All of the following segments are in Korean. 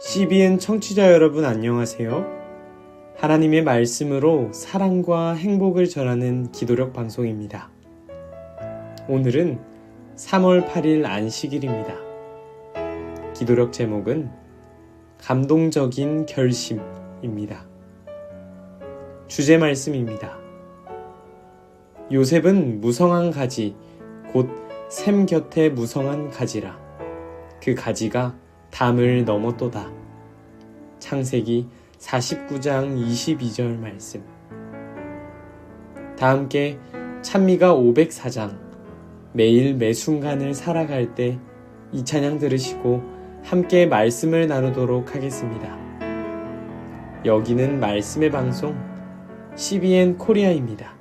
CBN 청취자 여러분 안녕하세요. 하나님의 말씀으로 사랑과 행복을 전하는 기도력 방송입니다. 오늘은 3월 8일 안식일입니다. 기도력 제목은 감동적인 결심입니다. 주제 말씀입니다. 요셉은 무성한 가지, 곧 샘 곁에 무성한 가지라. 그 가지가 담을 넘었도다. 창세기 49장 22절 말씀. 다 함께 찬미가 504장 매일 매순간을 살아갈 때 이 찬양 들으시고 함께 말씀을 나누도록 하겠습니다. 여기는 말씀의 방송 CBN 코리아입니다.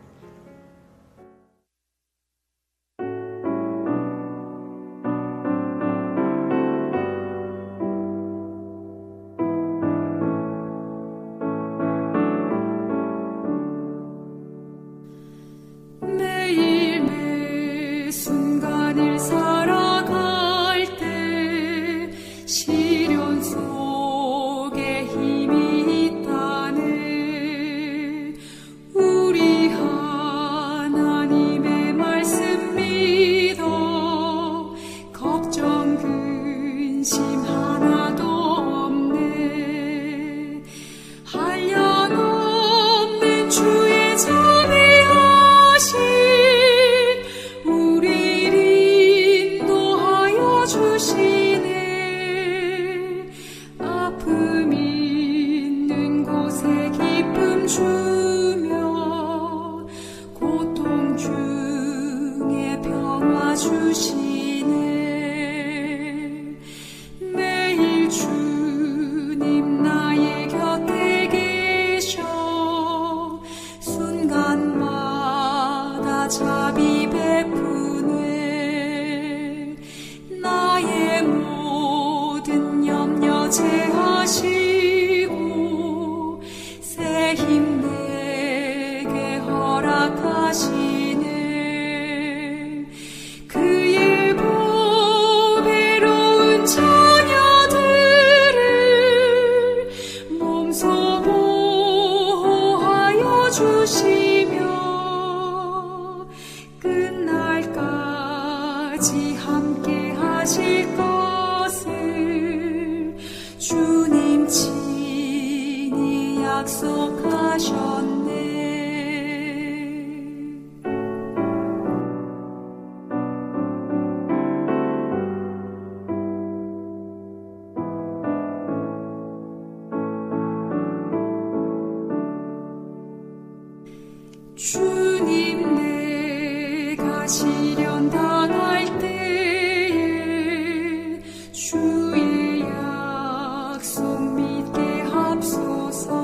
주님 내가 시련 당할 때에 주의 약속 믿게 합소서.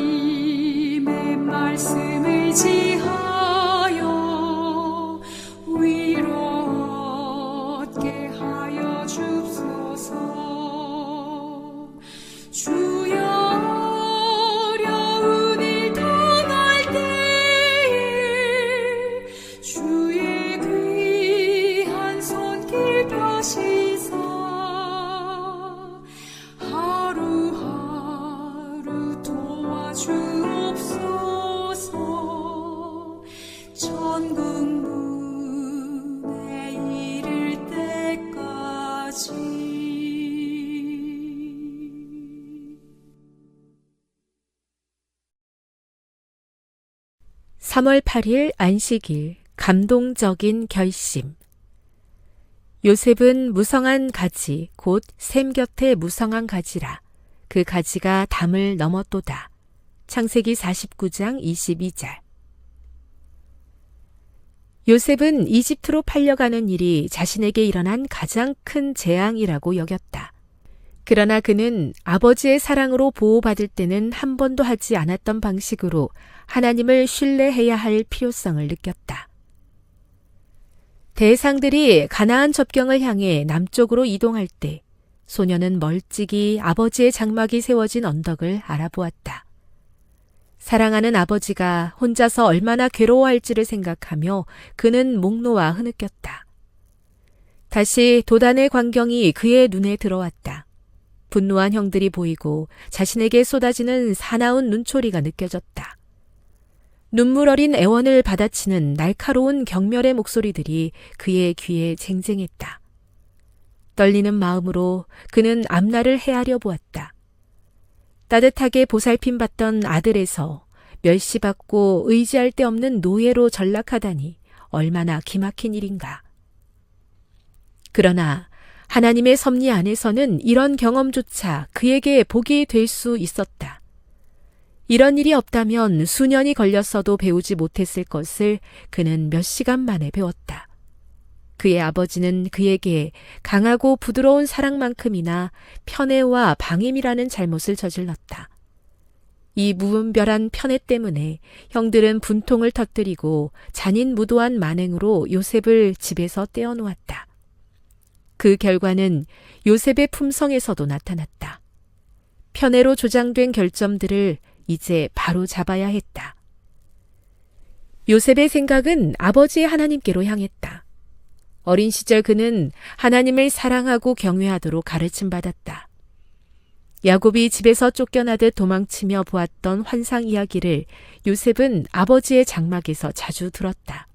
하나님의 말씀 의지하여 위로 얻게 하여 줍소서. 주여 하루하루 도와주옵소서. 천국 문에 이를 때까지. 3월 8일 안식일 감동적인 결심. 요셉은 무성한 가지, 곧 샘 곁에 무성한 가지라. 그 가지가 담을 넘었도다. 창세기 49장 22절. 요셉은 이집트로 팔려가는 일이 자신에게 일어난 가장 큰 재앙이라고 여겼다. 그러나 그는 아버지의 사랑으로 보호받을 때는 한 번도 하지 않았던 방식으로 하나님을 신뢰해야 할 필요성을 느꼈다. 대상들이 가나안 접경을 향해 남쪽으로 이동할 때 소녀는 멀찍이 아버지의 장막이 세워진 언덕을 알아보았다. 사랑하는 아버지가 혼자서 얼마나 괴로워할지를 생각하며 그는 목 놓아 흐느꼈다. 다시 도단의 광경이 그의 눈에 들어왔다. 분노한 형들이 보이고 자신에게 쏟아지는 사나운 눈초리가 느껴졌다. 눈물 어린 애원을 받아치는 날카로운 경멸의 목소리들이 그의 귀에 쟁쟁했다. 떨리는 마음으로 그는 앞날을 헤아려 보았다. 따뜻하게 보살핌 받던 아들에서 멸시받고 의지할 데 없는 노예로 전락하다니 얼마나 기막힌 일인가. 그러나 하나님의 섭리 안에서는 이런 경험조차 그에게 복이 될 수 있었다. 이런 일이 없다면 수년이 걸렸어도 배우지 못했을 것을 그는 몇 시간 만에 배웠다. 그의 아버지는 그에게 강하고 부드러운 사랑만큼이나 편애와 방임이라는 잘못을 저질렀다. 이 무분별한 편애 때문에 형들은 분통을 터뜨리고 잔인무도한 만행으로 요셉을 집에서 떼어놓았다. 그 결과는 요셉의 품성에서도 나타났다. 편애로 조장된 결점들을 이제 바로 잡아야 했다. 요셉의 생각은 아버지의 하나님께로 향했다. 어린 시절 그는 하나님을 사랑하고 경외하도록 가르침받았다. 야곱이 집에서 쫓겨나듯 도망치며 보았던 환상 이야기를 요셉은 아버지의 장막에서 자주 들었다.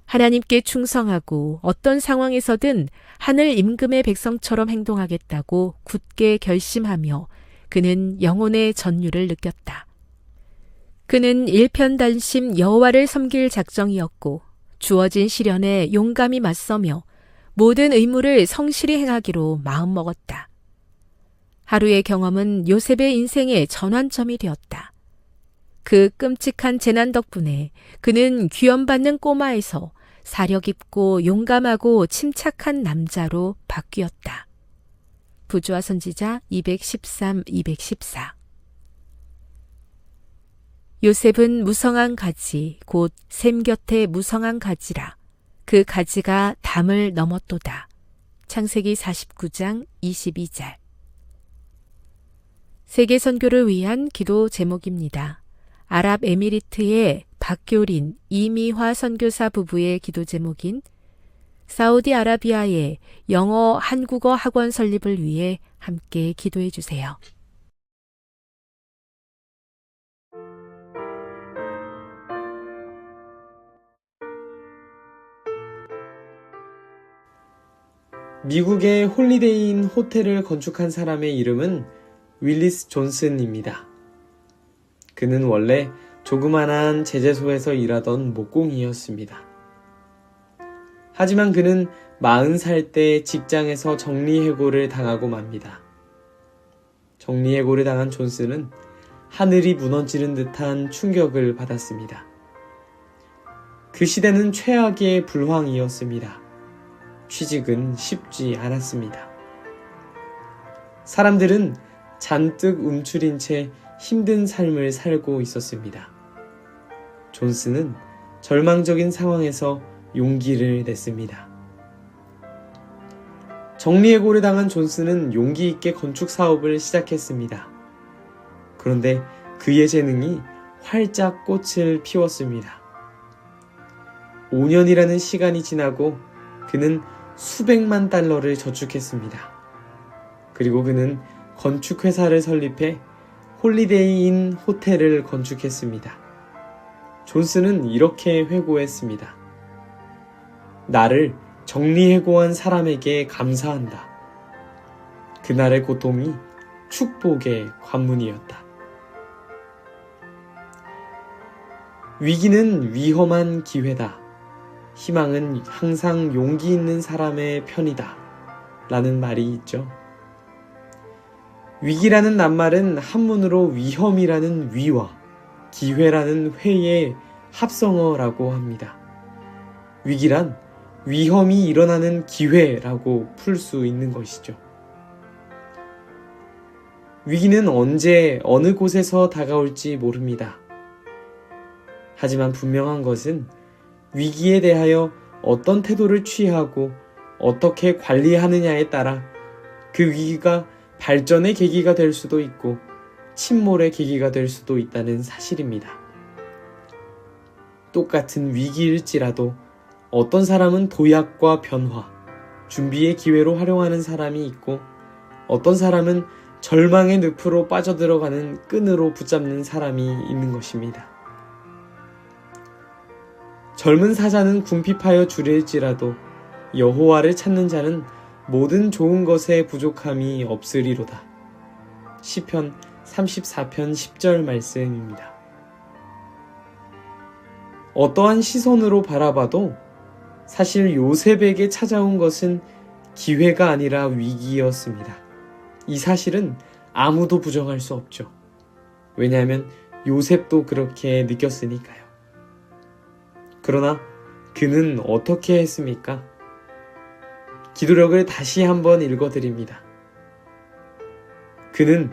하나님께 충성하고 어떤 상황에서든 하늘 임금의 백성처럼 행동하겠다고 굳게 결심하며 그는 영혼의 전율을 느꼈다. 그는 일편단심 여호와를 섬길 작정이었고 주어진 시련에 용감히 맞서며 모든 의무를 성실히 행하기로 마음먹었다. 하루의 경험은 요셉의 인생의 전환점이 되었다. 그 끔찍한 재난 덕분에 그는 귀염받는 꼬마에서 사력 있고 용감하고 침착한 남자로 바뀌었다. 부조화 선지자 213-214. 요셉은 무성한 가지 곧 샘 곁에 무성한 가지라. 그 가지가 담을 넘었도다. 창세기 49장 22절. 세계 선교를 위한 기도 제목입니다. 아랍에미리트의 박교린, 이미화 선교사 부부의 기도 제목인 사우디아라비아의 영어 한국어 학원 설립을 위해 함께 기도해 주세요. 미국의 홀리데이인 호텔을 건축한 사람의 이름은 윌리스 존슨입니다. 그는 원래 조그만한 제재소에서 일하던 목공이었습니다. 하지만 그는 40살 때 직장에서 정리해고를 당하고 맙니다. 정리해고를 당한 존슨은 하늘이 무너지는 듯한 충격을 받았습니다. 그 시대는 최악의 불황이었습니다. 취직은 쉽지 않았습니다. 사람들은 잔뜩 움츠린 채 힘든 삶을 살고 있었습니다. 존슨은 절망적인 상황에서 용기를 냈습니다. 정리해고를 당한 존슨은 용기 있게 건축 사업을 시작했습니다. 그런데 그의 재능이 활짝 꽃을 피웠습니다. 5년이라는 시간이 지나고 그는 수백만 달러를 저축했습니다. 그리고 그는 건축회사를 설립해 홀리데이인 호텔을 건축했습니다. 존슨은 이렇게 회고했습니다. 나를 정리해고한 사람에게 감사한다. 그날의 고통이 축복의 관문이었다. 위기는 위험한 기회다. 희망은 항상 용기 있는 사람의 편이다. 라는 말이 있죠. 위기라는 낱말은 한문으로 위험이라는 위와 기회라는 회의 합성어라고 합니다. 위기란 위험이 일어나는 기회라고 풀 수 있는 것이죠. 위기는 언제 어느 곳에서 다가올지 모릅니다. 하지만 분명한 것은 위기에 대하여 어떤 태도를 취하고 어떻게 관리하느냐에 따라 그 위기가 발전의 계기가 될 수도 있고 침몰의 계기가 될 수도 있다는 사실입니다. 똑같은 위기일지라도 어떤 사람은 도약과 변화, 준비의 기회로 활용하는 사람이 있고 어떤 사람은 절망의 늪으로 빠져들어가는 끈으로 붙잡는 사람이 있는 것입니다. 젊은 사자는 궁핍하여 주릴지라도 여호와를 찾는 자는 모든 좋은 것에 부족함이 없으리로다. 시편 34편 10절 말씀입니다. 어떠한 시선으로 바라봐도 사실 요셉에게 찾아온 것은 기회가 아니라 위기였습니다. 이 사실은 아무도 부정할 수 없죠. 왜냐하면 요셉도 그렇게 느꼈으니까요. 그러나 그는 어떻게 했습니까? 기도력을 다시 한번 읽어드립니다. 그는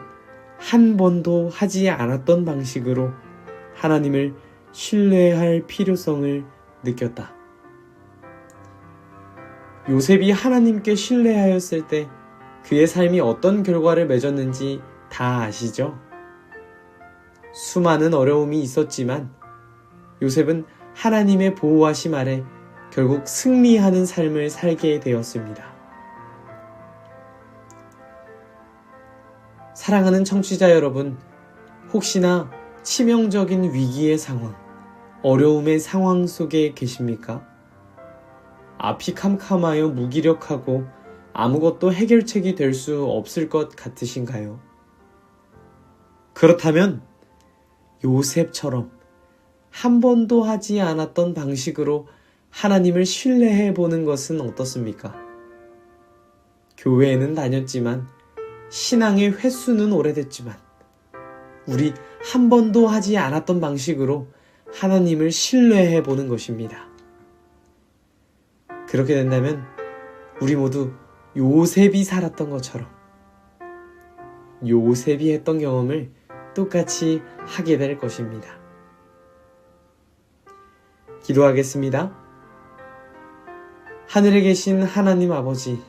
한 번도 하지 않았던 방식으로 하나님을 신뢰할 필요성을 느꼈다. 요셉이 하나님께 신뢰하였을 때 그의 삶이 어떤 결과를 맺었는지 다 아시죠? 수많은 어려움이 있었지만 요셉은 하나님의 보호하심 아래 결국 승리하는 삶을 살게 되었습니다. 사랑하는 청취자 여러분, 혹시나 치명적인 위기의 상황, 어려움의 상황 속에 계십니까? 앞이 캄캄하여 무기력하고 아무것도 해결책이 될 수 없을 것 같으신가요? 그렇다면 요셉처럼 한 번도 하지 않았던 방식으로 하나님을 신뢰해 보는 것은 어떻습니까? 교회에는 다녔지만 신앙의 횟수는 오래됐지만 우리 한 번도 하지 않았던 방식으로 하나님을 신뢰해 보는 것입니다. 그렇게 된다면 우리 모두 요셉이 살았던 것처럼 요셉이 했던 경험을 똑같이 하게 될 것입니다. 기도하겠습니다. 하늘에 계신 하나님 아버지,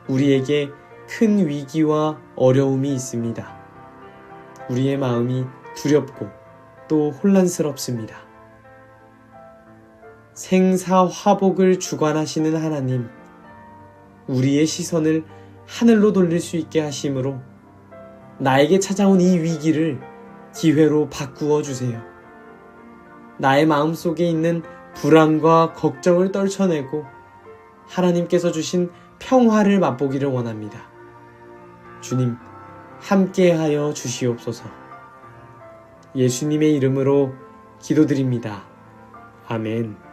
우리에게 큰 위기와 어려움이 있습니다. 우리의 마음이 두렵고 또 혼란스럽습니다. 생사화복을 주관하시는 하나님, 우리의 시선을 하늘로 돌릴 수 있게 하심으로 나에게 찾아온 이 위기를 기회로 바꾸어 주세요. 나의 마음속에 있는 불안과 걱정을 떨쳐내고 하나님께서 주신 평화를 맛보기를 원합니다. 주님, 함께하여 주시옵소서. 예수님의 이름으로 기도드립니다. 아멘.